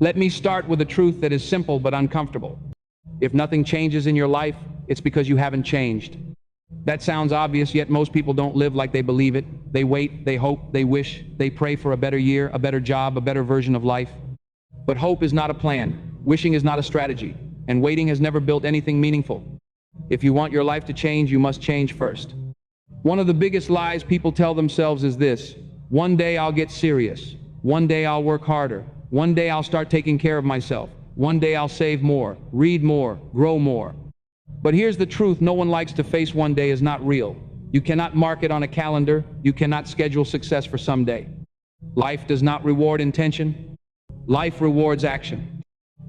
Let me start with a truth that is simple but uncomfortable. If nothing changes in your life, it's because you haven't changed. That sounds obvious, yet most people don't live like they believe it. They wait, they hope, they wish, they pray for a better year, a better job, a better version of life. But hope is not a plan, wishing is not a strategy, and waiting has never built anything meaningful. If you want your life to change, you must change first. One of the biggest lies people tell themselves is this: one day I'll get serious, one day I'll work harder, one day I'll start taking care of myself, one day I'll save more, read more, grow more. But here's the truth no one likes to face: one day is not real. You cannot mark it on a calendar, you cannot schedule success for someday. Life does not reward intention, life rewards action.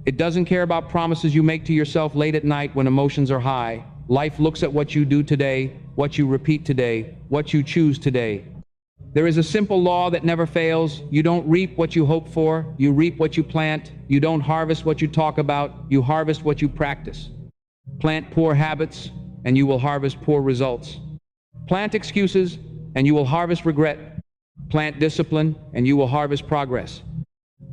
It doesn't care about promises you make to yourself late at night when emotions are high. Life looks at what you do today, what you repeat today, what you choose today. There is a simple law that never fails: you don't reap what you hope for, you reap what you plant. You don't harvest what you talk about, you harvest what you practice. Plant poor habits, and you will harvest poor results. Plant excuses, and you will harvest regret. Plant discipline, and you will harvest progress.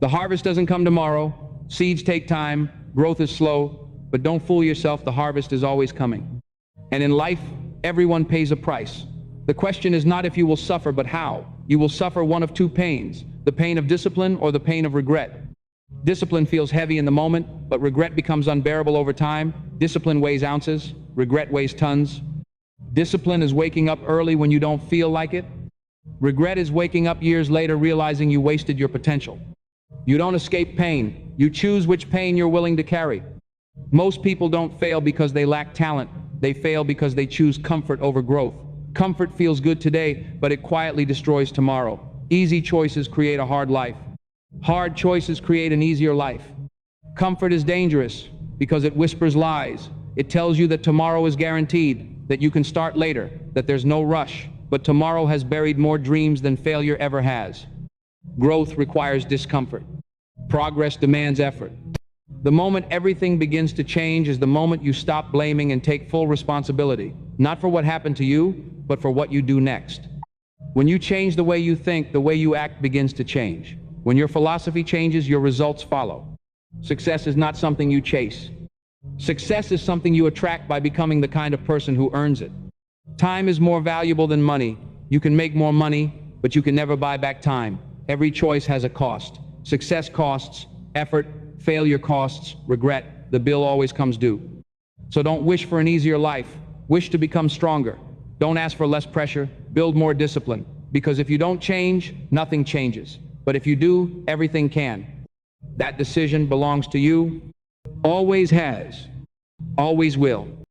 The harvest doesn't come tomorrow. Seeds take time, growth is slow, but don't fool yourself, the harvest is always coming. And in life, everyone pays a price. The question is not if you will suffer, but how. You will suffer one of two pains: the pain of discipline or the pain of regret. Discipline feels heavy in the moment, but regret becomes unbearable over time. Discipline weighs ounces, regret weighs tons. Discipline is waking up early when you don't feel like it. Regret is waking up years later realizing you wasted your potential. You don't escape pain, you choose which pain you're willing to carry. Most people don't fail because they lack talent, they fail because they choose comfort over growth. Comfort feels good today, but it quietly destroys tomorrow. Easy choices create a hard life. Hard choices create an easier life. Comfort is dangerous because it whispers lies. It tells you that tomorrow is guaranteed, that you can start later, that there's no rush. But tomorrow has buried more dreams than failure ever has. Growth requires discomfort. Progress demands effort. The moment everything begins to change is the moment you stop blaming and take full responsibility, not for what happened to you, but for what you do next. When you change the way you think, the way you act begins to change. When your philosophy changes, your results follow. Success is not something you chase. Success is something you attract by becoming the kind of person who earns it. Time is more valuable than money. You can make more money, but you can never buy back time. Every choice has a cost. Success costs effort, failure costs regret. The bill always comes due. So don't wish for an easier life. Wish to become stronger. Don't ask for less pressure. Build more discipline. Because if you don't change, nothing changes. But if you do, everything can. That decision belongs to you. Always has. Always will.